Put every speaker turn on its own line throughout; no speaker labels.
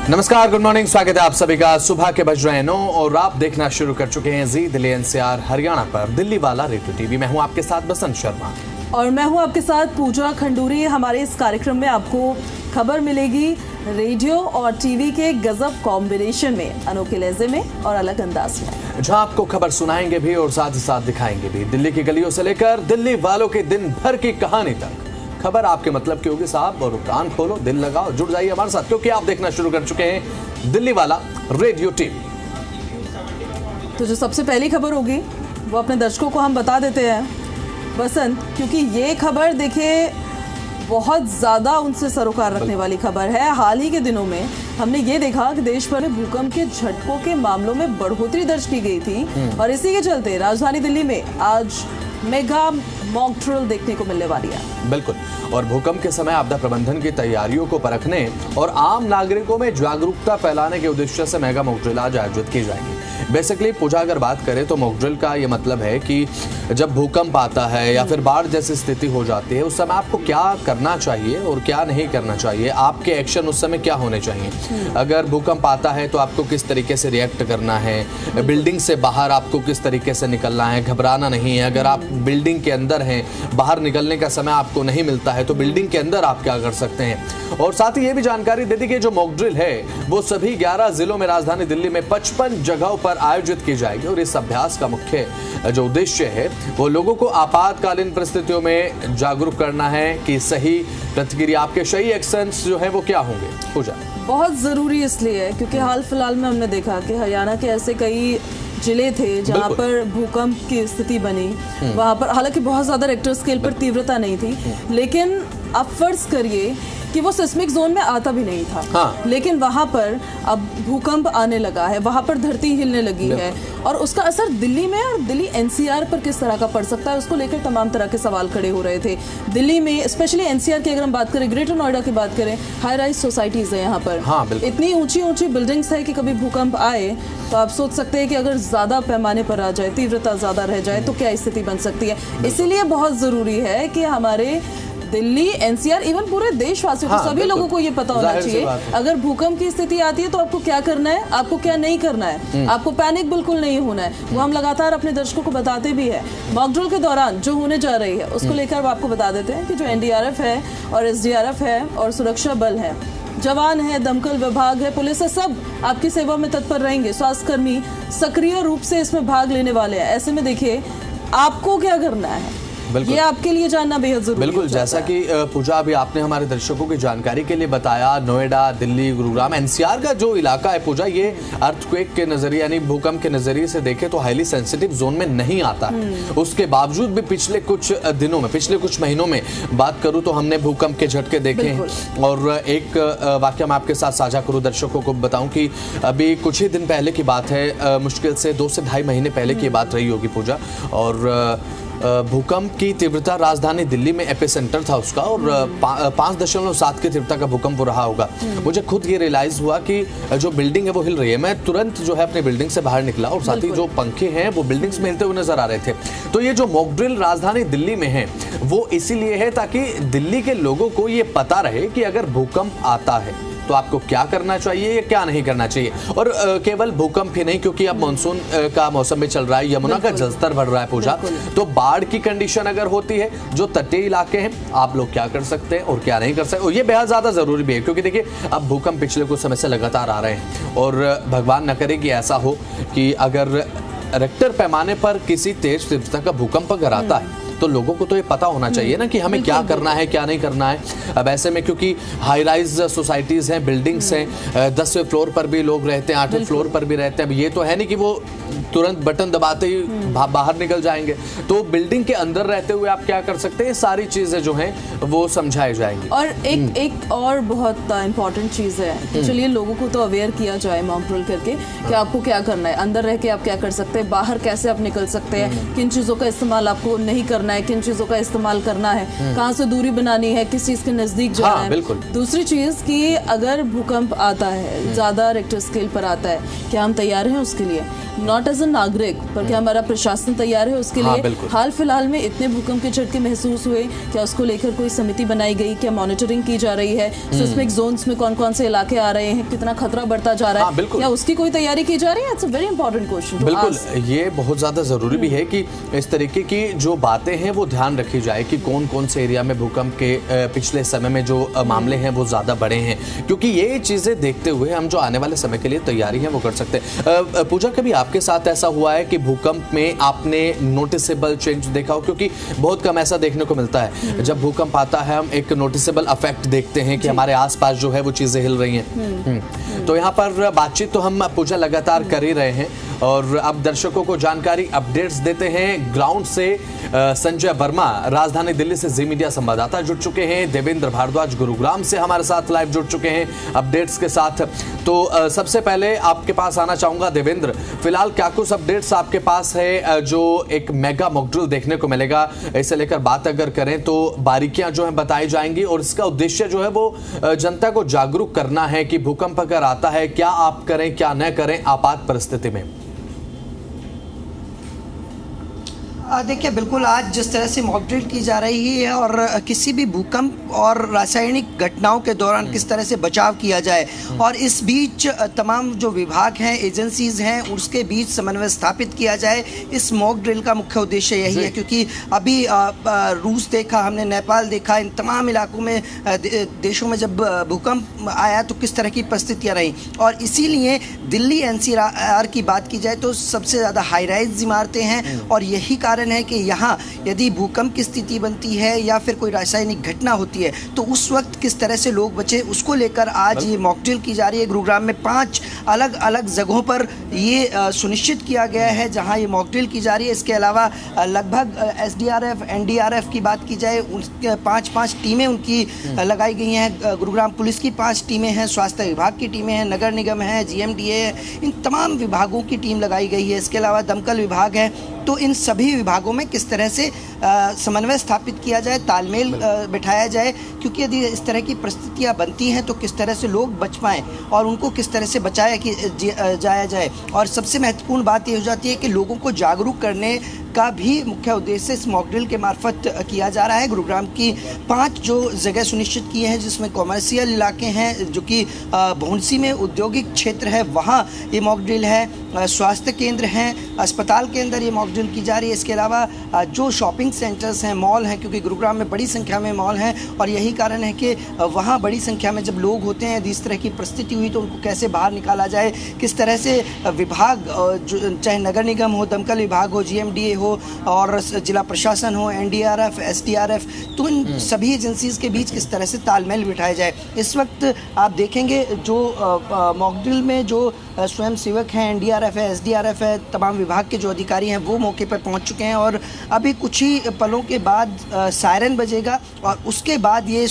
नमस्कार, good morning. स्वागत है आप सभी का। सुबह के बज रहे हैं 9 और आप देखना शुरू कर चुके हैं जी दिल्ली एनसीआर हरियाणा पर दिल्ली वाला रेडियो टीवी। मैं हूं आपके साथ बसंत शर्मा
और मैं हूं आपके साथ पूजा खंडूरी। हमारे इस कार्यक्रम में आपको खबर मिलेगी रेडियो और टीवी के गजब कॉम्बिनेशन में, अनोखे लहजे में और अलग अंदाज में,
जहां आपको खबर सुनाएंगे भी और साथ ही साथ दिखाएंगे भी। दिल्ली की गलियों से लेकर दिल्ली वालों के दिन भर की कहानी तक खबर आपके मतलब की होगी साहब। और कान खोलो, दिल लगाओ, जुड़ जाइए हमारे साथ, क्योंकि आप देखना शुरू कर चुके हैं दिल्ली वाला रेडियो टीवी।
तो जो सबसे पहली खबर होगी वो अपने दर्शकों को हम बता देते हैं बसंत, क्योंकि ये खबर देखिए बहुत ज़्यादा उनसे सरोकार रखने वाली खबर है। हाल ही के दिनों में हमने ये देखा कि देश भर में भूकंप के झटकों के मामलों में बढ़ोतरी दर्ज की गई थी और इसी के चलते राजधानी दिल्ली में आज मेगा मॉक ड्रिल देखने को मिलने वाली है।
बिल्कुल, और भूकंप के समय आपदा प्रबंधन की तैयारियों को परखने और आम नागरिकों में जागरूकता फैलाने के उद्देश्य से मेगा मॉक ड्रिल आज आयोजित की जाएगी। बेसिकली पूजा अगर बात करें तो मॉक ड्रिल का ये मतलब है कि जब भूकंप आता है या फिर बाढ़ जैसी स्थिति हो जाती है, उस समय आपको क्या करना चाहिए और क्या नहीं करना चाहिए, आपके एक्शन उस समय क्या होने चाहिए। अगर भूकंप आता है तो आपको किस तरीके से रिएक्ट करना है, बिल्डिंग से बाहर आपको किस तरीके से निकलना है, घबराना नहीं है। अगर आप बिल्डिंग के अंदर हैं, बाहर निकलने का समय आपको नहीं मिलता है तो बिल्डिंग के अंदर आप क्या कर सकते हैं। और साथ ही ये भी जानकारी दे दी कि जो मॉक ड्रिल है वो सभी 11 जिलों में राजधानी दिल्ली में 55 जगहों पर आयोजित की जाएगी। और इस अभ्यास का मुख्य जो उद्देश्य है वो लोगों को आपातकालीन परिस्थितियों में जागरूक करना है कि सही प्रतिक्रिया, आपके सही एक्शंस जो है वो क्या होंगे। पूजा
बहुत जरूरी इसलिए है क्योंकि हाल फिलहाल में हमने देखा कि हरियाणा के ऐसे कई जिले थे जहां पर भूकंप की स्थिति बनी। वहां पर हालांकि बहुत ज्यादा रिक्टर स्केल पर तीव्रता नहीं थी, लेकिन आप फर्ज करिए कि वो सिस्मिक जोन में आता भी नहीं था।
हाँ।
लेकिन वहां पर अब भूकंप आने लगा है, वहां पर धरती हिलने लगी है और उसका असर दिल्ली में और दिल्ली एनसीआर पर किस तरह का पड़ सकता है, उसको लेकर तमाम तरह के सवाल खड़े हो रहे थे। दिल्ली में स्पेशली एनसीआर की अगर हम बात करें, ग्रेटर नोएडा की बात करें, हाई राइज सोसाइटीज है यहाँ पर।
हाँ,
इतनी ऊंची ऊंची बिल्डिंग्स है कि कभी भूकंप आए तो आप सोच सकते हैं कि अगर ज्यादा पैमाने पर आ जाए, तीव्रता ज्यादा रह जाए तो क्या स्थिति बन सकती है। इसीलिए बहुत जरूरी है कि हमारे दिल्ली एनसीआर इवन पूरे देशवासियों को, सभी लोगों को ये पता होना चाहिए अगर भूकंप की स्थिति आती है तो आपको क्या करना है, आपको क्या नहीं करना है। आपको पैनिक बिल्कुल नहीं होना है। वो हम लगातार अपने दर्शकों को बताते भी है। मॉक ड्रिल के दौरान जो होने जा रही है उसको लेकर आपको बता देते हैं कि जो एनडीआरएफ है और एसडीआरएफ है और सुरक्षा बल है, जवान है, दमकल विभाग है, पुलिस है, सब आपकी सेवा में तत्पर रहेंगे। स्वास्थ्यकर्मी सक्रिय रूप से इसमें भाग लेने वाले हैं। ऐसे में देखिए आपको क्या करना है, ये आपके लिए जानना बेहद जरूरी है।
बिल्कुल, जैसा कि पूजा अभी आपने हमारे दर्शकों की जानकारी के लिए बताया, नोएडा, दिल्ली, गुरुग्राम, एनसीआर का जो इलाका है पूजा, ये अर्थक्वेक के नजरिए यानी भूकंप के नजरिए से देखें तो हाईली सेंसिटिव जोन में नहीं आता है। उसके बावजूद भी पिछले कुछ दिनों में, पिछले कुछ महीनों में बात करूं तो हमने भूकंप के झटके देखे हैं। और एक वाकया मैं आपके साथ साझा करूं, दर्शकों को बताऊं कि अभी कुछ ही दिन पहले की बात है, मुश्किल से 2 से ढाई महीने पहले की बात रही होगी पूजा। और भूकंप की तीव्रता राजधानी दिल्ली में एपिसेंटर था उसका और 5.7 की तीव्रता का भूकंप रहा होगा। मुझे खुद ये रियलाइज हुआ कि जो बिल्डिंग है वो हिल रही है। मैं तुरंत जो है अपनी बिल्डिंग से बाहर निकला और साथ ही जो पंखे हैं वो बिल्डिंग्स में हिलते हुए नजर आ रहे थे। तो ये जो मॉक ड्रिल राजधानी दिल्ली में है वो इसीलिए है ताकि दिल्ली के लोगों को ये पता रहे कि अगर भूकंप आता है तो आपको क्या करना चाहिए या क्या नहीं करना चाहिए। और केवल भूकंप ही नहीं, क्योंकि अब मानसून का मौसम भी चल रहा है, यमुना का जलस्तर बढ़ रहा है पूजा, तो बाढ़ की कंडीशन अगर होती है, जो तटीय इलाके हैं, आप लोग क्या कर सकते हैं और क्या नहीं कर सकते। और ये बेहद ज्यादा जरूरी भी है क्योंकि देखिए अब भूकंप पिछले कुछ समय से लगातार आ रहे हैं और भगवान न करे कि ऐसा हो कि अगर रिक्टर पैमाने पर किसी तेज तीव्रता का भूकंप अगर आता है तो लोगों को तो ये पता होना चाहिए ना कि हमें क्या करना है, क्या नहीं करना है। अब ऐसे में क्योंकि हाई राइज सोसाइटीज हैं, बिल्डिंग्स हैं, 10वें फ्लोर पर भी लोग रहते हैं, 8वें फ्लोर पर भी रहते हैं। अब ये तो है नहीं कि वो तुरंत बटन दबाते ही बाहर निकल जाएंगे, तो बिल्डिंग के अंदर रहते हुए आप क्या कर सकते हैं, सारी चीजें जो हैं वो समझाई जाएंगी।
और एक और बहुत इंपॉर्टेंट चीज है कि चलिए लोगों को तो अवेयर किया जाए मॉक ड्रिल करके कि आपको क्या करना है, अंदर रह के आप क्या कर सकते हैं, बाहर कैसे आप निकल सकते हैं, किन चीजों का इस्तेमाल आपको नहीं करना है, किन चीजों का इस्तेमाल करना है, कहाँ से दूरी बनानी है, किस चीज के नजदीक जाना है। दूसरी चीज कि अगर भूकंप आता है, ज्यादा रिक्टर स्केल पर आता है, क्या हम तैयार हैं उसके लिए। नॉट एज एज अ नागरिक, पर क्या हमारा प्रशासन तैयार है उसके
हाँ,
लिए?
बिल्कुल।
हाल फिलहाल में इतने भूकंप के झटके महसूस हुए, क्या उसको लेकर कोई समिति बनाई गई? क्या मॉनिटरिंग की जा रही है? सिस्मिक जोन्स में कौन कौन से इलाके आ रहे हैं, कितना खतरा बढ़ता जा रहा है, क्या उसकी कोई तैयारी की जा रही है? It's a very important question.
बिल्कुल, ये बहुत ज्यादा जरूरी भी है कि इस तरीके की जो बातें हैं वो ध्यान रखी जाए कि कौन कौन से एरिया में भूकंप के पिछले समय में जो मामले हैं वो ज्यादा बड़े हैं, क्योंकि ये चीजें देखते हुए हम जो आने वाले समय के लिए तैयारी है वो कर सकते हैं। पूजा, कभी आपके साथ ऐसा हुआ है कि भूकंप में आपने नोटिसेबल चेंज देखा हो? क्योंकि बहुत कम ऐसा देखने को मिलता है, जब भूकंप आता है हम एक नोटिसेबल अफेक्ट देखते हैं कि हमारे आसपास जो है वो चीजें हिल रही हैं। तो यहाँ पर बातचीत तो हम पूजा लगातार कर ही रहे हैं, और अब दर्शकों को जानकारी अपडेट्स देते हैं ग्राउंड से। संजय वर्मा राजधानी दिल्ली से जी मीडिया संवाददाता जुड़ चुके हैं, देवेंद्र भारद्वाज गुरुग्राम से हमारे साथ लाइव जुड़ चुके हैं अपडेट्स के साथ। तो सबसे पहले आपके पास आना चाहूंगा देवेंद्र, फिलहाल क्या कुछ अपडेट्स आपके पास है? जो एक मेगा मॉकड्रिल देखने को मिलेगा, इसे लेकर बात अगर करें तो बारीकियां जो है बताई जाएंगी, और इसका उद्देश्य जो है वो जनता को जागरूक करना है कि भूकंप अगर आता है क्या आप करें क्या न करें आपात परिस्थिति में।
देखिए, बिल्कुल आज जिस तरह से मॉक ड्रिल की जा रही है और किसी भी भूकंप और रासायनिक घटनाओं के दौरान किस तरह से बचाव किया जाए, और इस बीच तमाम जो विभाग हैं, एजेंसीज हैं, उसके बीच समन्वय स्थापित किया जाए, इस मॉक ड्रिल का मुख्य उद्देश्य यही है। क्योंकि अभी रूस देखा, हमने नेपाल देखा, इन तमाम इलाकों में देशों में जब भूकंप आया तो किस तरह की परिस्थितियाँ रहीं, और इसीलिए दिल्ली एनसीआर की बात की जाए तो सबसे ज़्यादा हाई राइज इमारतें हैं, और यही कारण है कि यहाँ यदि भूकंप की स्थिति बनती है या फिर कोई रासायनिक घटना होती है तो उस वक्त किस तरह से लोग बचे, उसको लेकर आज ये मॉक ड्रिल की जा रही है। गुरुग्राम में 5 अलग अलग जगहों पर ये सुनिश्चित किया गया है जहाँ ये मॉक ड्रिल की जा रही है। इसके अलावा लगभग एसडीआरएफ, एनडीआरएफ की बात की जाए, उनके 5-5 टीमें उनकी लगाई गई हैं। गुरुग्राम पुलिस की 5 टीमें हैं, स्वास्थ्य विभाग की टीमें हैं, नगर निगम है, जीएमडीए है, इन तमाम विभागों की टीम लगाई गई है। इसके अलावा दमकल विभाग है। तो इन सभी विभागों में किस तरह से समन्वय स्थापित किया जाए, तालमेल बिठाया जाए, क्योंकि यदि इस तरह की परिस्थितियां बनती हैं तो किस तरह से लोग बच पाएँ और उनको किस तरह से बचाया जाया जाए। और सबसे महत्वपूर्ण बात ये हो जाती है कि लोगों को जागरूक करने का भी मुख्य उद्देश्य इस मॉक ड्रिल के मार्फत किया जा रहा है। गुरुग्राम की 5 जो जगह सुनिश्चित की हैं, जिसमें कॉमर्शियल इलाके हैं, जो कि भौंसी में औद्योगिक क्षेत्र है, वहाँ ये मॉक ड्रिल है। स्वास्थ्य केंद्र हैं, अस्पताल के अंदर ये मॉक ड्रिल की जा रही है। इसके अलावा जो शॉपिंग सेंटर्स हैं, मॉल हैं, क्योंकि गुरुग्राम में बड़ी संख्या में मॉल हैं, और यही कारण है कि वहाँ बड़ी संख्या में जब लोग होते हैं, यदि इस तरह की परिस्थिति हुई तो उनको कैसे बाहर निकाला जाए, किस तरह से विभाग, चाहे नगर निगम हो, दमकल विभाग हो, जीएमडीए हो, और जिला प्रशासन हो, एनडीआरएफ, एसडीआरएफ, तो इन सभी एजेंसीज के बीच किस तरह से तालमेल बिठाया जाए। इस वक्त आप देखेंगे जो मॉक ड्रिल में जो स्वयं सेवक हैं, एनडीआरएफ है, एसडीआरएफ है, तमाम विभाग के जो अधिकारी हैं वो मौके पर पहुंच चुके हैं, और अभी कुछ ही पलों के बाद सायरन बजेगा, और उसके बाद ये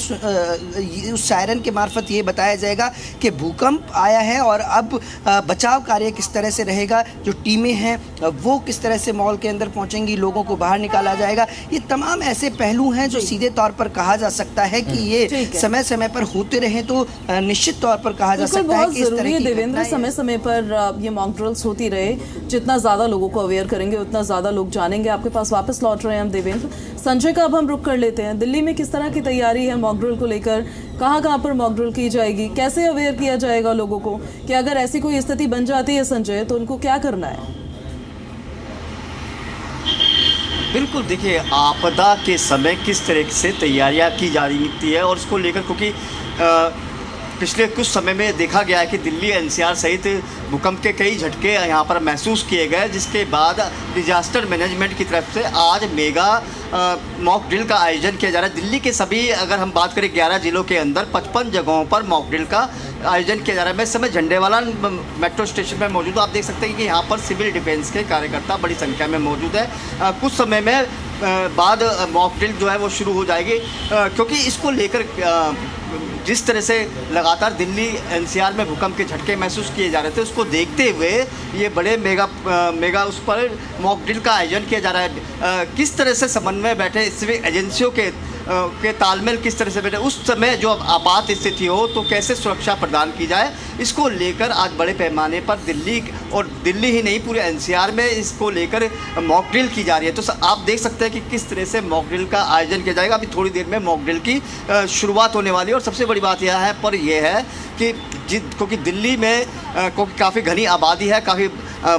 उस सायरन के मार्फत ये बताया जाएगा कि भूकंप आया है और अब बचाव कार्य किस तरह से रहेगा। जो टीमें हैं वो किस तरह से मॉल के अंदर पहुंचेंगी, लोगों को बाहर निकाला जाएगा। ये तमाम ऐसे पहलू हैं जो सीधे तौर पर कहा जा सकता है कि ये समय समय पर होते रहे तो निश्चित तौर पर कहा जा सकता है कि इस तरह की
देवेंद्र समय समय पर ये मॉक ड्रिल्स होती रहे, जितना ज्यादा लोगों को अवेयर करेंगे उतना ज्यादा लोग जानेंगे। आपके पास वापस लौट रहे हैं हम देवेंद्र। संजय का अब हम रुक कर लेते हैं। दिल्ली में किस तरह की तैयारी है मॉक ड्रिल को लेकर? कहाँ कहाँ पर मॉक ड्रिल की जाएगी? कैसे अवेयर किया जाएगा लोगों को कि अगर ऐसी कोई स्थिति बन जाती है संजय तो उनको क्या करना है?
बिल्कुल, देखिए, आपदा के समय किस तरह से तैयारियां की जा रही है और उसको लेकर, क्योंकि पिछले कुछ समय में देखा गया है कि दिल्ली एनसीआर सहित भूकंप के कई झटके यहाँ पर महसूस किए गए, जिसके बाद डिजास्टर मैनेजमेंट की तरफ से आज मेगा मॉक ड्रिल का आयोजन किया जा रहा है। दिल्ली के सभी, अगर हम बात करें 11 जिलों के अंदर 55 जगहों पर मॉक ड्रिल का आयोजन किया जा रहा है। मैं इस समय झंडेवाला मेट्रो स्टेशन पर मौजूद हूँ। आप देख सकते हैं कि यहाँ पर सिविल डिफेंस के कार्यकर्ता बड़ी संख्या में मौजूद है। कुछ समय में बाद मॉक ड्रिल जो है वो शुरू हो जाएगी, क्योंकि इसको लेकर जिस तरह से लगातार दिल्ली एनसीआर में भूकंप के झटके महसूस किए जा रहे थे, उसको देखते हुए ये बड़े मेगा उस पर मॉक ड्रिल का आयोजन किया जा रहा है। किस तरह से समन्वय बैठे सभी एजेंसियों के के तालमेल किस तरह से बैठे, उस समय जो आपात स्थिति हो तो कैसे सुरक्षा प्रदान की जाए, इसको लेकर आज बड़े पैमाने पर दिल्ली और दिल्ली ही नहीं पूरे एनसीआर में इसको लेकर मॉक ड्रिल की जा रही है। तो आप देख सकते हैं कि किस तरह से मॉक ड्रिल का आयोजन किया जाएगा। अभी थोड़ी देर में मॉक ड्रिल की शुरुआत होने वाली है। और सबसे बड़ी बात यह है कि क्योंकि दिल्ली में काफ़ी घनी आबादी है, काफ़ी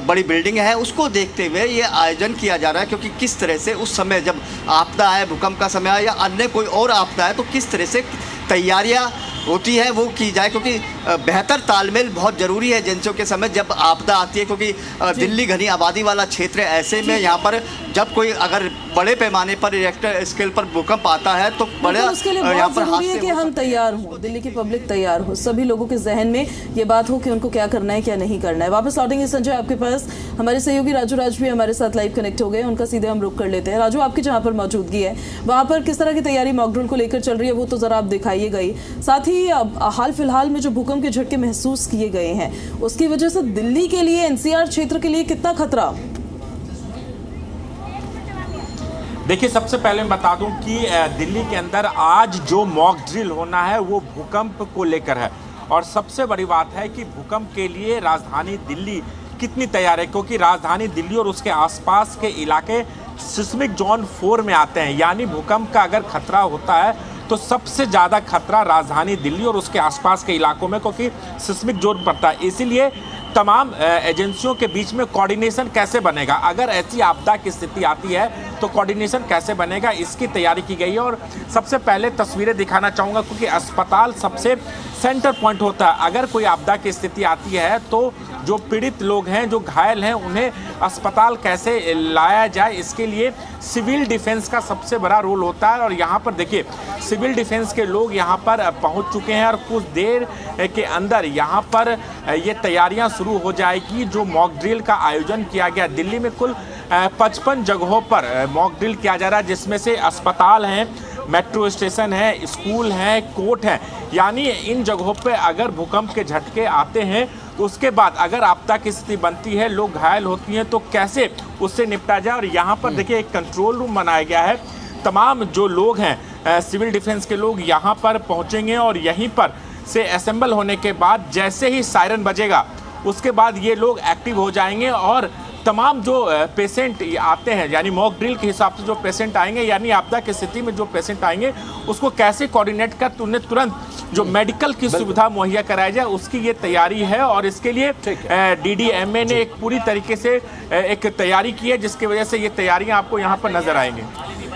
बड़ी बिल्डिंग है, उसको देखते हुए ये आयोजन किया जा रहा है। क्योंकि किस तरह से उस समय जब आपदा है, भूकंप का समय है या अन्य कोई और आपदा है, तो किस तरह से तैयारियां होती है वो की जाए। क्योंकि बेहतर तालमेल बहुत ज़रूरी है एजेंसियों के समय जब आपदा आती है। क्योंकि दिल्ली घनी आबादी वाला क्षेत्र है, ऐसे में यहाँ पर जब कोई अगर बड़े पैमाने पर रिएक्टर स्केल पर भूकंप आता है तो बड़े
यहाँ पर जरूरी है कि हम तैयार हों, दिल्ली की पब्लिक तैयार हो, सभी लोगों के जहन में ये बात हो कि उनको क्या करना है क्या नहीं करना है। वापस लौटेंगे संजय आपके पास, हमारे सहयोगी राजू राज भी हमारे साथ लाइव कनेक्ट हो गए, उनका सीधे हम रुक कर लेते हैं। राजू, आपकी जहाँ पर मौजूदगी है वहाँ पर किस तरह की तैयारी मॉक ड्रिल को लेकर चल रही है वो तो जरा आप दिखाइएगा ही, साथ ही हाल फिलहाल में जो भूकंप के झटके महसूस किए गए हैं उसकी वजह से दिल्ली के लिए, एनसीआर क्षेत्र के लिए कितना खतरा?
देखिए, सबसे पहले मैं बता दूं कि दिल्ली के अंदर आज जो मॉक ड्रिल होना है वो भूकंप को लेकर है। और सबसे बड़ी बात है कि भूकंप के लिए राजधानी दिल्ली कितनी तैयार है, क्योंकि राजधानी दिल्ली और उसके आसपास के इलाके सिस्मिक जोन 4 में आते हैं। यानी भूकंप का अगर खतरा होता है तो सबसे ज़्यादा खतरा राजधानी दिल्ली और उसके आसपास के इलाकों में, क्योंकि सिस्मिक जोन पड़ता है। इसीलिए तमाम एजेंसियों के बीच में कोऑर्डिनेशन कैसे बनेगा, अगर ऐसी आपदा की स्थिति आती है तो कोऑर्डिनेशन कैसे बनेगा, इसकी तैयारी की गई है। और सबसे पहले तस्वीरें दिखाना चाहूँगा, क्योंकि अस्पताल सबसे सेंटर पॉइंट होता है। अगर कोई आपदा की स्थिति आती है तो जो पीड़ित लोग हैं, जो घायल हैं, उन्हें अस्पताल कैसे लाया जाए, इसके लिए सिविल डिफेंस का सबसे बड़ा रोल होता है। और यहाँ पर देखिए, सिविल डिफेंस के लोग यहाँ पर पहुँच चुके हैं और कुछ देर के अंदर यहाँ पर ये तैयारियाँ शुरू हो जाएगी। जो मॉक ड्रिल का आयोजन किया गया दिल्ली में, कुल 55 जगहों पर मॉक ड्रिल किया जा रहा है, जिसमें से अस्पताल हैं, मेट्रो स्टेशन है, स्कूल है, कोर्ट है। यानी इन जगहों पे अगर भूकंप के झटके आते हैं तो उसके बाद अगर आपदा की स्थिति बनती है, लोग घायल होती हैं, तो कैसे उससे निपटा जाए। और यहाँ पर देखिए एक कंट्रोल रूम बनाया गया है। तमाम जो लोग हैं सिविल डिफेंस के लोग यहाँ पर पहुँचेंगे और यहीं पर से असेंबल होने के बाद जैसे ही सायरन बजेगा उसके बाद ये लोग एक्टिव हो जाएंगे। और तमाम जो पेशेंट आते हैं, यानी मॉक ड्रिल के हिसाब से जो पेशेंट आएंगे, यानी आपदा की स्थिति में जो पेशेंट आएंगे उसको कैसे कोऑर्डिनेट कर उन्हें तुरंत जो मेडिकल की सुविधा मुहैया कराई जाए, उसकी ये तैयारी है। और इसके लिए डीडीएमए ने एक पूरी तरीके से एक तैयारी की है, जिसकी वजह से ये तैयारियां आपको यहाँ पर नजर आएंगी।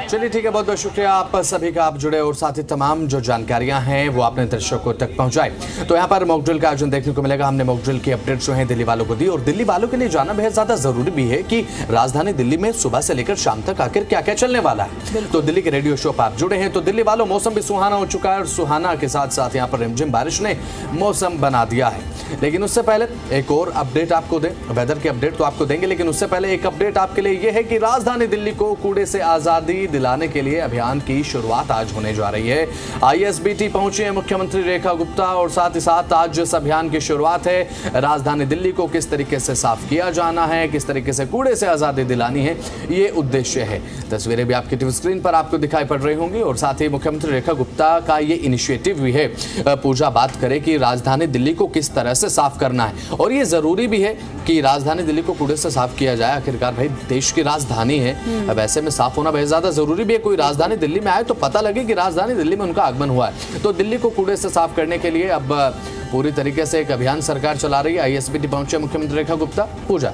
चलिए ठीक है, बहुत बहुत शुक्रिया आप सभी का, आप जुड़े और साथ ही तमाम जो जानकारियां हैं वो आपने दर्शकों तक पहुंचाई। तो यहाँ पर मॉक ड्रिल का आयोजन देखने को मिलेगा। हमने मॉक ड्रिल की अपडेट जो है दिल्ली वालों को दी, और दिल्ली वालों के लिए जाना बेहद ज्यादा जरूरी भी है कि राजधानी दिल्ली में सुबह से लेकर शाम तक आखिर क्या क्या चलने वाला है। तो दिल्ली के रेडियो शो पर आप जुड़े हैं। तो दिल्ली वालों, मौसम भी सुहाना हो चुका है और सुहाना के साथ साथ यहाँ पर रिमझिम बारिश ने मौसम बना दिया है। लेकिन उससे पहले एक और अपडेट आपको दें, वेदर की अपडेट तो आपको देंगे, लेकिन उससे पहले एक अपडेट आपके लिए यह है कि राजधानी दिल्ली को कूड़े से आजादी दिलाने के लिए अभियान की शुरुआत आज होने जा रही है। आईएसबीटी पहुंची है मुख्यमंत्री रेखा गुप्ता, और साथ ही साथ आज इस अभियान की शुरुआत है। राजधानी दिल्ली को किस तरीके से साफ किया जाना है, किस तरीके से कूड़े से आजादी दिलानी है, ये उद्देश्य है। तस्वीरें भी आपकी टीवी स्क्रीन पर आपको दिखाई पड़ रही होंगी, और साथ ही मुख्यमंत्री रेखा गुप्ता का ये इनिशिएटिव भी है। पूजा बात करे कि राजधानी दिल्ली को किस तरह से साफ करना है, और ये जरूरी भी है कि राजधानी दिल्ली को कूड़े से साफ किया जाए। आखिरकार भाई देश की राजधानी है, अब ऐसे में साफ होना बेहद ज्यादा जरूरी भी है। कोई राजधानी दिल्ली में आए तो पता लगे कि राजधानी दिल्ली में उनका आगमन हुआ है। तो दिल्ली को कूड़े से साफ करने के लिए अब पूरी तरीके से एक अभियान सरकार चला रही है। आईएसबीटी पहुंचे मुख्यमंत्री रेखा गुप्ता। पूजा,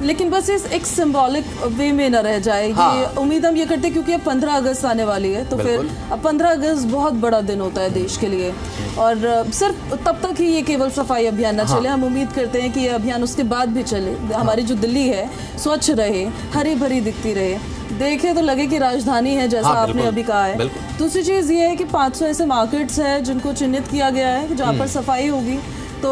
लेकिन बस इस एक सिंबॉलिक वे में न रह जाए, ये उम्मीद हम ये करते हैं, क्योंकि अब 15 अगस्त आने वाली है। तो फिर अब 15 अगस्त बहुत बड़ा दिन होता है देश के लिए, और सिर्फ तब तक ही ये केवल सफाई अभियान न चले। हम उम्मीद करते हैं कि ये अभियान उसके बाद भी चले, हमारी जो दिल्ली है स्वच्छ रहे, हरी भरी दिखती रहे, देखे तो लगे कि राजधानी है, जैसा आपने अभी कहा है। दूसरी चीज़ ये है कि 500 ऐसे मार्केट्स हैं जिनको चिन्हित किया गया है जहाँ पर सफाई होगी। तो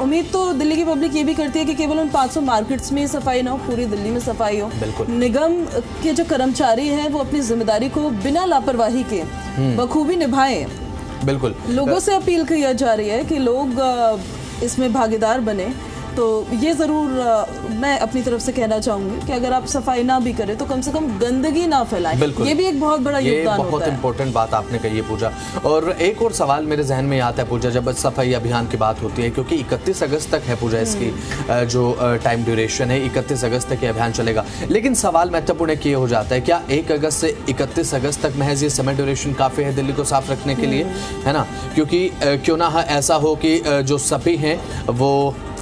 उम्मीद तो दिल्ली की पब्लिक ये भी करती है कि केवल उन 500 मार्केट्स में सफाई ना हो, पूरी दिल्ली में सफाई हो। निगम के जो कर्मचारी हैं वो अपनी जिम्मेदारी को बिना लापरवाही के बखूबी निभाएं।
बिल्कुल,
लोगों से अपील की जा रही है कि लोग इसमें भागीदार बने। तो ये ज़रूर मैं अपनी तरफ से कहना चाहूँगी कि अगर आप सफाई ना भी करें तो कम से कम गंदगी ना फैलाएं।
बिल्कुल,
ये भी एक बहुत बड़ा योगदान होता है।
बहुत इंपॉर्टेंट बात आपने कही है पूजा। और एक और सवाल मेरे जहन में आता है पूजा, जब सफाई अभियान की बात होती है, क्योंकि 31 अगस्त तक है पूजा इसकी जो टाइम ड्यूरेशन है, 31 अगस्त तक ये अभियान चलेगा। लेकिन सवाल महत्वपूर्ण ये हो जाता है, क्या 1 अगस्त से 31 अगस्त तक महज ये समय ड्यूरेशन काफ़ी है दिल्ली को साफ रखने के लिए, है ना? क्योंकि क्यों ना ऐसा हो कि जो सभी हैं वो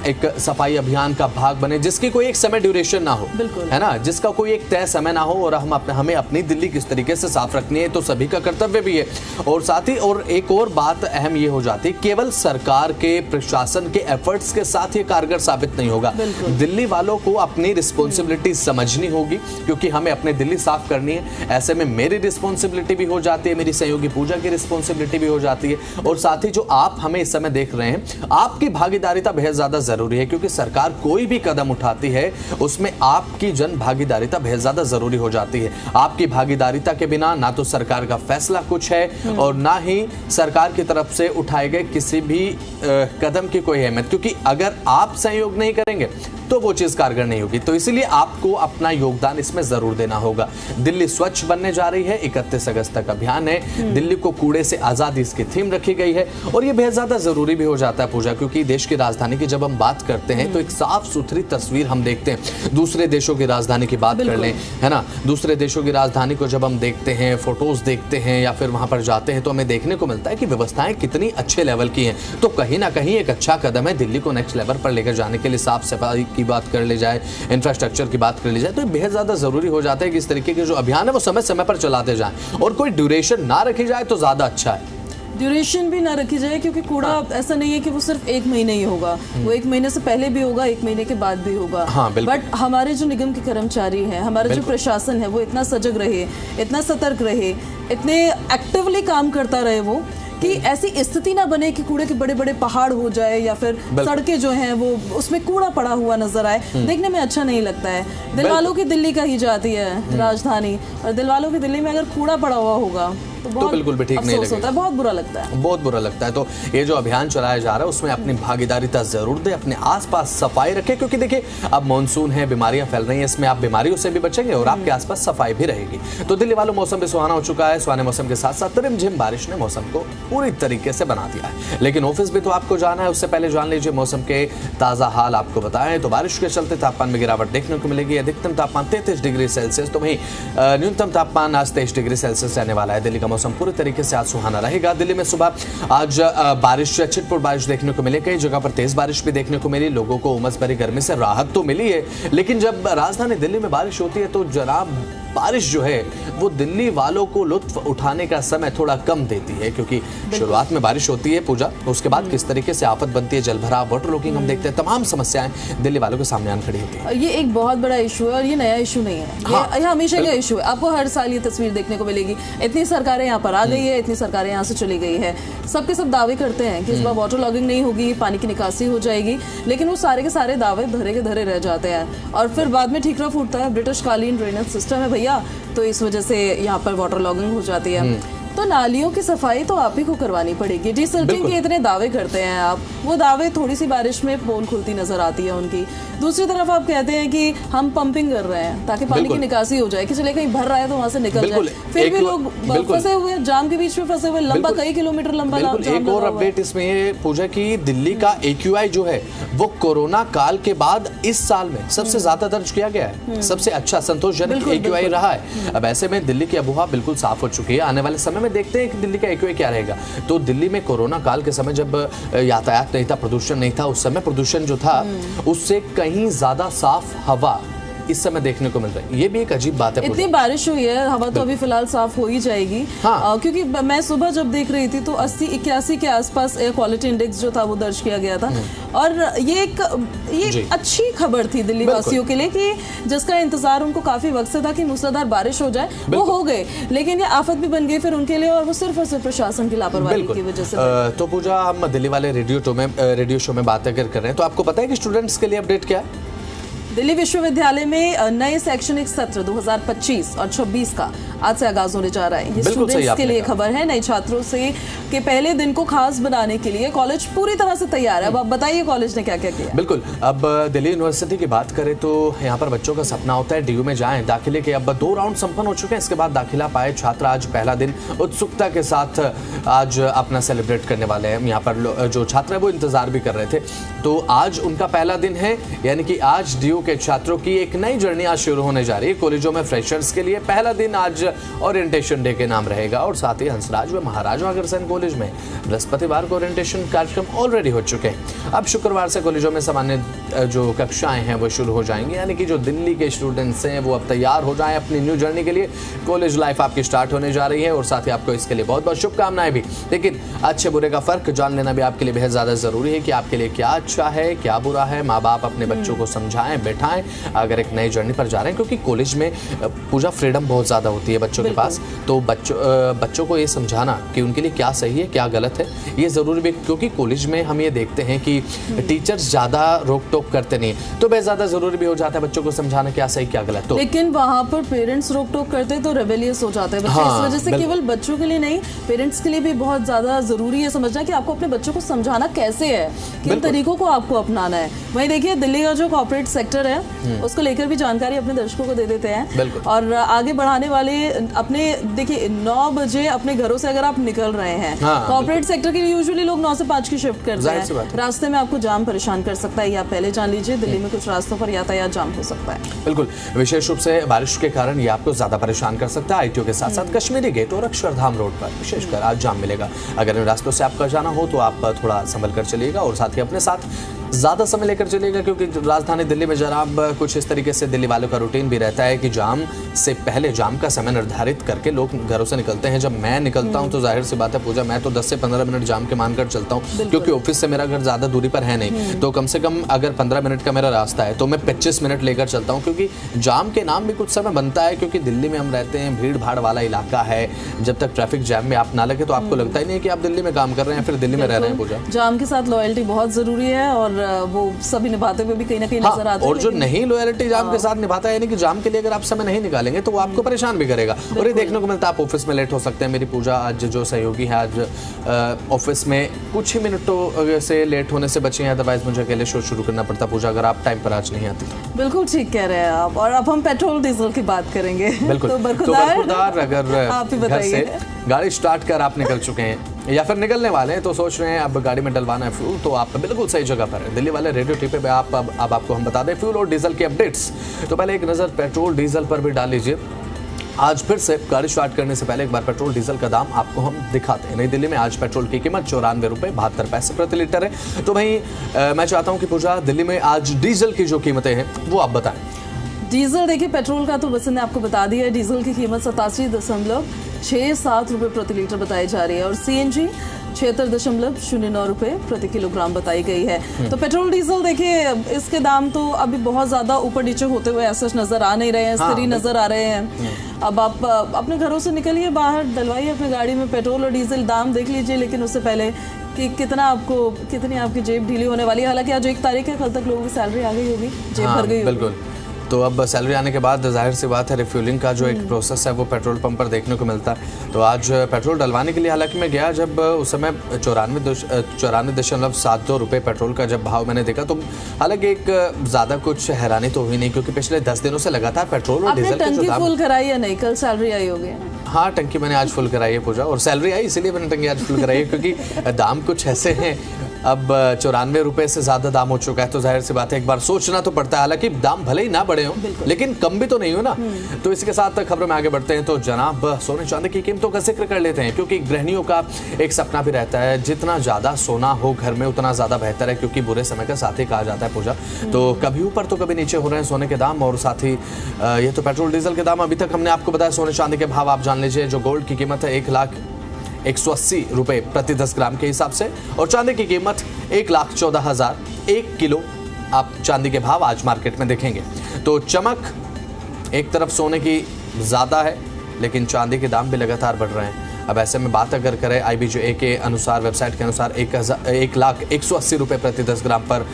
एक सफाई अभियान का भाग बने जिसकी कोई एक समय ड्यूरेशन ना हो, है ना, जिसका कोई एक तय समय ना हो, और हमें अपनी दिल्ली किस तरीके से साफ रखनी है तो सभी का कर्तव्य भी है। और साथ ही और एक और बात अहम ये हो जाती है, केवल सरकार के प्रशासन के एफर्ट्स के साथ ये कारगर साबित नहीं होगा। दिल्ली वालों को अपनी रिस्पॉन्सिबिलिटी समझनी होगी, क्योंकि हमें अपनी दिल्ली साफ करनी है। ऐसे में मेरी रिस्पॉन्सिबिलिटी भी हो जाती है, मेरी सहयोगी पूजा की रिस्पॉन्सिबिलिटी भी हो जाती है, और साथ ही जो आप हमें इस समय देख रहे हैं, आपकी भागीदारिता बेहद ज्यादा जरूरी है, क्योंकि सरकार कोई भी कदम उठाती है उसमें आपकी जन भागीदारिता बेहद ज्यादा जरूरी हो जाती है। आपकी भागीदारिता के बिना ना तो सरकार का फैसला कुछ है और ना ही सरकार की तरफ से उठाए गए किसी भी कदम की कोई अहमियत, क्योंकि अगर आप सहयोग नहीं करेंगे तो वो चीज कारगर नहीं होगी। तो इसलिए आपको अपना योगदान इसमें जरूर देना होगा। दिल्ली स्वच्छ बनने जा रही है, 31 अगस्त तक अभियान है, दिल्ली को कूड़े से आजादी इसकी थीम रखी गई है, और ये बेहद ज्यादा जरूरी भी हो जाता है पूजा, क्योंकि देश की राजधानी की जब हम बात करते हैं तो एक साफ सुथरी तस्वीर हम देखते हैं। दूसरे देशों की राजधानी की बात कर लें, है ना, दूसरे देशों की राजधानी को जब हम देखते हैं, फोटोज देखते हैं या फिर वहां पर जाते हैं, तो हमें देखने को मिलता है कि व्यवस्थाएं कितनी अच्छे लेवल की हैं। तो कहीं ना कहीं एक अच्छा कदम है दिल्ली को नेक्स्ट लेवल पर लेकर जाने के लिए। साफ सफाई की बात कर ली जाए, इंफ्रास्ट्रक्चर की बात कर ली जाए, तो बेहद ज्यादा जरूरी हो जाता है कि इस तरीके के जो अभियान है वो समय समय पर चलाते जाएं, और कोई ड्यूरेशन ना रखी जाए तो ज्यादा अच्छा है।
ड्यूरेशन भी ना रखी जाए, क्योंकि कूड़ा ऐसा नहीं है कि वो सिर्फ 1 महीने ही होगा, वो 1 महीने से पहले भी होगा, 1 महीने के बाद भी होगा। बट हमारे जो निगम के कर्मचारी हैं, हमारा जो प्रशासन है, वो इतना सजग रहे, इतना सतर्क रहे, इतने एक्टिवली काम करता रहे वो, कि ऐसी स्थिति ना बने कि कूड़े के बड़े बड़े पहाड़ हो जाए या फिर सड़कें जो हैं वो उसमें कूड़ा पड़ा हुआ नजर आए, देखने में अच्छा नहीं लगता है। दिल वालों की दिल्ली कही जाती है राजधानी, और दिल वालों की दिल्ली में अगर कूड़ा पड़ा हुआ होगा तो
बिल्कुल भी ठीक नहीं
लगता है, बहुत बुरा लगता है,
बहुत बुरा लगता है। तो ये जो अभियान चलाया जा रहा है उसमें अपनी भागीदारिता जरूर दे, अपने आसपास सफाई रखें, क्योंकि देखिए अब मानसून है, बीमारियां फैल रही हैं, इसमें आप बीमारियों से भी बचेंगे और आपके आसपास सफाई भी रहेगी। तो दिल्ली वालों, मौसम भी सुहाना हो चुका है, सुहाने मौसम के साथ साथ रिमझिम बारिश ने मौसम को पूरी तरीके से बना दिया है। लेकिन ऑफिस भी तो आपको जाना है, उससे पहले जान लीजिए मौसम के ताजा हाल आपको बताएं तो बारिश के चलते तापमान में गिरावट देखने को मिलेगी। अधिकतम तापमान 33 डिग्री सेल्सियस, तो वहीं न्यूनतम तापमान आज 23 डिग्री सेल्सियस रहने वाला है। दिल्ली का मौसम पूरी तरीके से आज सुहाना रहेगा। दिल्ली में सुबह आज बारिश, छिटपुट बारिश देखने को मिली, कई जगह पर तेज बारिश भी देखने को मिली। लोगों को उमस भरी गर्मी से राहत तो मिली है, लेकिन जब राजधानी दिल्ली में बारिश होती है तो जनाब बारिश जो है वो दिल्ली वालों को लुत्फ उठाने का समय थोड़ा कम देती है, क्योंकि शुरुआत में बारिश होती है पूजा, उसके बाद किस तरीके से आफत बनती है, जलभराव, वाटर लॉकिंग, हम देखते हैं तमाम समस्याएं दिल्ली वालों के सामने आन खड़ी होती है।
ये एक बहुत बड़ा इशू है और ये नया इशू नहीं है, ये हमेशा का इशू है। आपको हर साल ये तस्वीर देखने को मिलेगी, इतनी सरकारें यहाँ पर आ गई है, इतनी सरकारें यहाँ से चली गई है, सबके सब दावे करते हैं कि इस बार वाटर लॉगिंग नहीं होगी, पानी की निकासी हो जाएगी, लेकिन वो सारे के सारे दावे धरे के धरे रह जाते हैं और फिर बाद में ठीकरा फूटता है। ब्रिटिश कालीन ड्रेनेज सिस्टम है भैया, तो इस वजह से यहाँ पर वाटर लॉगिंग हो जाती है। तो नालियों की सफाई तो आप ही को करवानी पड़ेगी। डिसल्टिंग के इतने दावे करते हैं आप, वो दावे थोड़ी सी बारिश में पोल खुलती नजर आती है उनकी। दूसरी तरफ आप कहते हैं कि हम पंपिंग कर रहे हैं ताकि पानी की निकासी हो जाए, कि चले कहीं भर रहा है तो वहां से निकल जाए, फिर भी लोग फंसे हुए जाम के बीच में फंसे हुए, लंबा कई किलोमीटर लंबा।
एक और अपडेट इसमें ये पूजा की, दिल्ली का AQI जो है वो कोरोना काल के बाद इस साल में सबसे ज्यादा दर्ज किया गया है, सबसे अच्छा संतोषजनक AQI रहा है। अब ऐसे में दिल्ली की आबोहवा बिल्कुल साफ हो चुकी है। आने वाले समय में देखते हैं कि दिल्ली का AQI क्या रहेगा। तो दिल्ली में कोरोना काल के समय जब यातायात नहीं था, प्रदूषण नहीं था, उस समय प्रदूषण जो था उससे कहीं ज्यादा साफ हवा इस समय देखने को मिल रहा है। ये भी एक अजीब बात है।
इतनी बारिश हुई है, हवा तो अभी फिलहाल साफ हो ही जाएगी। क्योंकि मैं सुबह जब देख रही थी तो 80-81 के आसपास एयर क्वालिटी इंडेक्स जो था वो दर्ज किया गया था, और ये एक अच्छी खबर थी दिल्ली वासियों के लिए कि जिसका इंतजार उनको काफी वक्त से था कि मूसलाधार बारिश हो जाए, वो हो गए, लेकिन ये आफत भी बन गई फिर उनके लिए, और वो सिर्फ और सिर्फ प्रशासन की लापरवाही की वजह से।
तो पूजा, हम दिल्ली वाले रेडियो शो में बातें कर रहे हैं, तो आपको पता है कि स्टूडेंट्स के लिए अपडेट क्या है?
दिल्ली विश्वविद्यालय में नए शैक्षणिक सत्र 2025 और 26 का आज से आगाज होने जा रहा है। ये स्टूडेंट्स के लिए खबर है। नए छात्रों से के पहले दिन को खास बनाने के लिए कॉलेज पूरी तरह से तैयार है। अब आप बताइए कॉलेज ने क्या क्या किया।
बिल्कुल, अब दिल्ली यूनिवर्सिटी की बात करें तो यहाँ पर बच्चों का सपना होता है डीयू में जाएं। दाखिले के अब 2 राउंड संपन्न हो चुके हैं। इसके बाद दाखिला पाए छात्र आज पहला दिन उत्सुकता के साथ आज अपना सेलिब्रेट करने वाले हैं। यहाँ पर जो छात्र है वो इंतजार भी कर रहे थे, तो आज उनका पहला दिन है, यानी कि आज डीयू के छात्रों की एक नई जर्नी आज शुरू होने जा रही है। कॉलेजों में फ्रेशर्स के लिए पहला दिन आज ओरिएंटेशन डे के नाम रहेगा और साथ ही हंसराज व महाराजा अग्रसेन कॉलेज में बृहस्पतिवार को ओरिएंटेशन कार्यक्रम ऑलरेडी हो चुके हैं। अब शुक्रवार से कॉलेजों में सामान्य जो कक्षाएं हैं वो शुरू हो जाएंगी, यानी कि जो दिल्ली के स्टूडेंट्स हैं वो अब तैयार हो जाएं अपनी न्यू जर्नी के लिए। कॉलेज लाइफ आपकी स्टार्ट होने जा रही है और साथ ही आपको इसके लिए बहुत बहुत शुभकामनाएं भी। लेकिन अच्छे बुरे का फर्क जान लेना भी आपके लिए बेहद ज़्यादा ज़रूरी है कि आपके लिए क्या अच्छा है क्या बुरा है। माँ बाप अपने बच्चों को समझाएं, बैठाएं अगर एक नई जर्नी पर जा रहे हैं, क्योंकि कॉलेज में पूजा फ्रीडम बहुत ज़्यादा होती है बच्चों के पास। तो बच्चों को ये समझाना कि उनके लिए क्या सही है क्या गलत है ये ज़रूरी भी, क्योंकि कॉलेज में हम ये देखते हैं कि टीचर्स ज़्यादा रोक टोक करते नहीं, तो बेहद ज़्यादा ज़रूरी भी हो जाता है बच्चों को समझाना क्या सही क्या गलत। तो
लेकिन वहाँ पर पेरेंट्स रोक टोक करते तो रेबेलियस हो जाते हैं बच्चे। इस वजह से केवल बच्चों के लिए नहीं, पेरेंट्स के लिए भी बहुत ज़्यादा ज़रूरी है समझना कि आपको अपने बच्चों को समझाना कैसे है, किन तरीकों को आपको अपनाना है। वहीं देखिए दिल्ली का जो कॉर्पोरेट सेक्टर है उसको लेकर भी जानकारी अपने दर्शकों को दे देते हैं और आगे बढ़ाने वाले अपने देखिए 9 बजे अपने घरों से अगर आप निकल रहे हैं, कॉर्पोरेट सेक्टर के लिए यूजुअली लोग 9 से 5 की शिफ्ट करते हैं। रास्ते में आपको जाम परेशान कर सकता है, या पहले जान लीजिए दिल्ली में कुछ रास्तों पर यातायात जाम हो सकता है।
बिल्कुल, विशेष रूप से बारिश के कारण ये आपको ज्यादा परेशान कर सकता है। आईटीओ के साथ साथ कश्मीरी गेट और अक्षरधाम रोड पर विशेषकर आज जाम मिलेगा। अगर इन रास्तों से आपका जाना हो तो आप थोड़ा संभल कर चलिएगा और साथ ही अपने साथ ज़्यादा समय लेकर चलिएगा, क्योंकि राजधानी दिल्ली में जनाब कुछ इस तरीके से दिल्ली वालों का रूटीन भी रहता है कि जाम से पहले जाम का समय निर्धारित करके लोग घरों से निकलते हैं। जब मैं निकलता हूं तो जाहिर सी बात है पूजा, मैं तो 10 से 15 मिनट जाम के मानकर चलता हूं, क्योंकि ऑफिस से मेरा घर ज़्यादा दूरी पर है नहीं। तो कम से कम अगर 15 मिनट का मेरा रास्ता है तो मैं 25 मिनट लेकर चलता हूँ, क्योंकि जाम के नाम भी कुछ समय बनता है। क्योंकि दिल्ली में हम रहते हैं, भीड़ भाड़ वाला इलाका है, जब तक ट्रैफिक जैम में आप ना लगे तो आपको लगता ही नहीं कि आप दिल्ली में काम कर रहे हैं, फिर दिल्ली में रह रहे हैं। पूजा,
जाम के साथ लॉयल्टी बहुत जरूरी है और वो सभी निभाते हुए भी कहीं ना कहीं नजर आते हैं।
और जो नहीं लॉयल्टी जाम के साथ निभाता है, यानी कि जाम के लिए अगर आप समय नहीं निकालेंगे तो वो आपको परेशान भी करेगा। और ये देखने को मिलता है, आप ऑफिस में लेट हो सकते हैं। मेरी पूजा आज जो सहयोगी है आज ऑफिस में कुछ ही मिनटों से लेट होने से बची हैं, अदरवाइज मुझे अकेले शो शुरू करना पड़ता। पूजा, अगर आप टाइम पर आज नहीं आती।
बिल्कुल ठीक कह रहे हैं आप। और अब हम पेट्रोल डीजल की बात करेंगे।
बिल्कुल,
तो बरखुरदार
अगर
आप ही
घर
बताइए।
से गाड़ी स्टार्ट कर आप निकल चुके हैं या फिर निकलने वाले हैं तो सोच रहे हैं अब गाड़ी में डलवाना है फ्यूल, तो आप बिल्कुल सही जगह पर है। दिल्ली वाले रेडियो टिपे पे आप अब आपको हम बता दें फ्यूल और डीजल के अपडेट्स। तो पहले एक नज़र पेट्रोल डीजल पर भी डाल लीजिए। आज फिर से गाड़ी स्टार्ट करने से पहले एक बार पेट्रोल डीजल का दाम आपको हम दिखाते हैं। नई दिल्ली में आज पेट्रोल की कीमत 94 रुपये 72 पैसे प्रति लीटर है। तो वहीं मैं चाहता हूं कि पूजा, दिल्ली में आज डीजल की जो कीमतें हैं वो आप बताएं।
डीजल देखिए, पेट्रोल का तो वैसे ने आपको बता दिया है। डीजल की कीमत 87.67 रुपये प्रति लीटर बताई जा रही है और सीएनजी 76.09 रुपये प्रति किलोग्राम बताई गई है। तो पेट्रोल डीजल देखिए, इसके दाम तो अभी बहुत ज़्यादा ऊपर नीचे होते हुए ऐसा नज़र आ नहीं रहे हैं, स्थिर नज़र आ रहे हैं। अब आप अपने घरों से निकलिए बाहर, डलवाइए अपनी गाड़ी में पेट्रोल और डीजल, दाम देख लीजिए। लेकिन उससे पहले कि कितनी आपकी जेब ढीली होने वाली है। हालांकि आज 1 तारीख है, कल तक लोगों की सैलरी आ गई होगी, जेब भर गई होगी।
बिल्कुल, तो अब सैलरी आने के बाद जाहिर सी बात है रिफ्यूलिंग का जो एक प्रोसेस है वो पेट्रोल पंप पर देखने को मिलता है। तो आज पेट्रोल डलवाने के लिए हालांकि मैं गया, जब उस समय 94.72 रुपये पेट्रोल का जब भाव मैंने देखा, तो हालांकि एक ज़्यादा कुछ हैरानी तो हुई नहीं, क्योंकि पिछले 10 दिनों से लगातार पेट्रोल और डीजल
टंकी फुल कराई या नहीं? कल सैलरी आई होगी।
हाँ, टंकी मैंने आज फुल कराई है पूजा, और सैलरी आई इसीलिए मैंने टंकी आज फुल कराई है, क्योंकि दाम कुछ ऐसे हैं। अब 94 रुपये से ज़्यादा दाम हो चुका है, तो जाहिर सी बात है एक बार सोचना तो पड़ता है। हालांकि दाम भले ही ना बढ़े हों, लेकिन कम भी तो नहीं हो ना। तो इसके साथ खबरों में आगे बढ़ते हैं। तो जनाब सोने चांदी की कीमतों का जिक्र कर लेते हैं, क्योंकि गृहिणियों का एक सपना भी रहता है, जितना ज़्यादा सोना हो घर में उतना ज़्यादा बेहतर है, क्योंकि बुरे समय का साथ ही कहा जाता है पूजा। तो कभी ऊपर तो कभी नीचे हो रहे हैं सोने के दाम, और साथ ही ये तो पेट्रोल डीजल के दाम। अभी तक हमने आपको बताया सोने चांदी के भाव आप जान लीजिए। जो गोल्ड की कीमत है 1,180 रुपये प्रति 10 ग्राम के हिसाब से, और चांदी की कीमत 1,14,000 1 किलो आप चांदी के भाव आज मार्केट में देखेंगे। तो चमक एक तरफ सोने की ज़्यादा है, लेकिन चांदी के दाम भी लगातार बढ़ रहे हैं। अब ऐसे में बात अगर करें IBJ के अनुसार, वेबसाइट के अनुसार 1,180 रुपये प्रति 10 ग्राम पर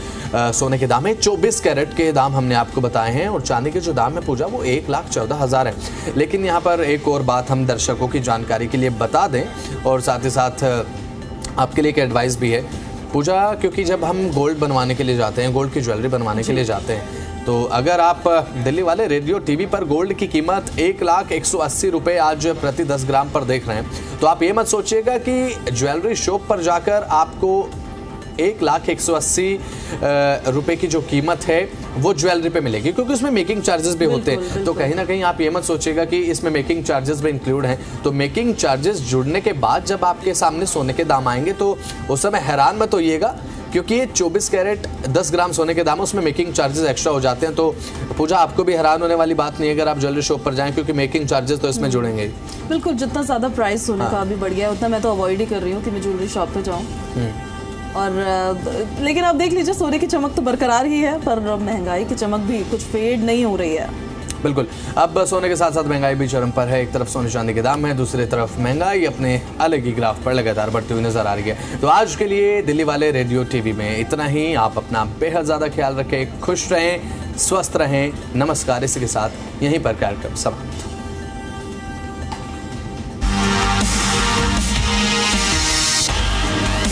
सोने के दाम है। 24 कैरेट के दाम हमने आपको बताए हैं और चांदी के जो दाम है पूजा वो 1,14,000 है। लेकिन यहाँ पर एक और बात हम दर्शकों की जानकारी के लिए बता दें और साथ ही साथ आपके लिए एक एडवाइस भी है पूजा, क्योंकि जब हम गोल्ड बनवाने के लिए जाते हैं, गोल्ड की ज्वेलरी बनवाने के लिए जाते हैं, तो अगर आप दिल्ली वाले रेडियो टीवी पर गोल्ड की कीमत 1,180 रुपये आज प्रति 10 ग्राम पर देख रहे हैं, तो आप ये मत सोचिएगा कि ज्वेलरी शॉप पर जाकर आपको 1,180 रुपये की जो कीमत है वो ज्वेलरी पे मिलेगी, क्योंकि उसमें मेकिंग चार्जेस भी होते हैं। तो कहीं ना कहीं आप ये मत सोचिएगा कि इसमें मेकिंग चार्जेस भी इंक्लूड हैं। तो मेकिंग चार्जेस जुड़ने के बाद जब आपके सामने सोने के दाम आएंगे तो उस समय हैरान मत होइएगा, क्योंकि ये 24 कैरेट 10 ग्राम सोने के दाम उसमें मेकिंग चार्जेस एक्स्ट्रा हो जाते हैं। तो पूजा आपको भी हैरान होने वाली बात नहीं है अगर आप ज्वेलरी शॉप पर जाएं, क्योंकि मेकिंग चार्जेस तो इसमें जुड़ेंगे ही।
बिल्कुल, जितना ज़्यादा प्राइस सोने का अभी बढ़ गया है उतना मैं तो अवॉइड ही कर रही हूँ कि मैं ज्वेलरी शॉप पे जाऊँ। और लेकिन आप देख लीजिए सोने की चमक तो बरकरार ही है, पर महंगाई की चमक भी कुछ फेड नहीं हो रही है।
बिल्कुल, अब सोने के साथ साथ महंगाई भी चरम पर है। एक तरफ सोने चांदी के दाम है, दूसरी तरफ महंगाई अपने अलग ही ग्राफ पर लगातार बढ़ती हुई नजर आ रही है। तो आज के लिए दिल्ली वाले रेडियो टीवी में इतना ही। आप अपना बेहद ज़्यादा ख्याल रखें, खुश रहें, स्वस्थ रहें। नमस्कार। इसी के साथ यहीं पर कार्यक्रम समाप्त।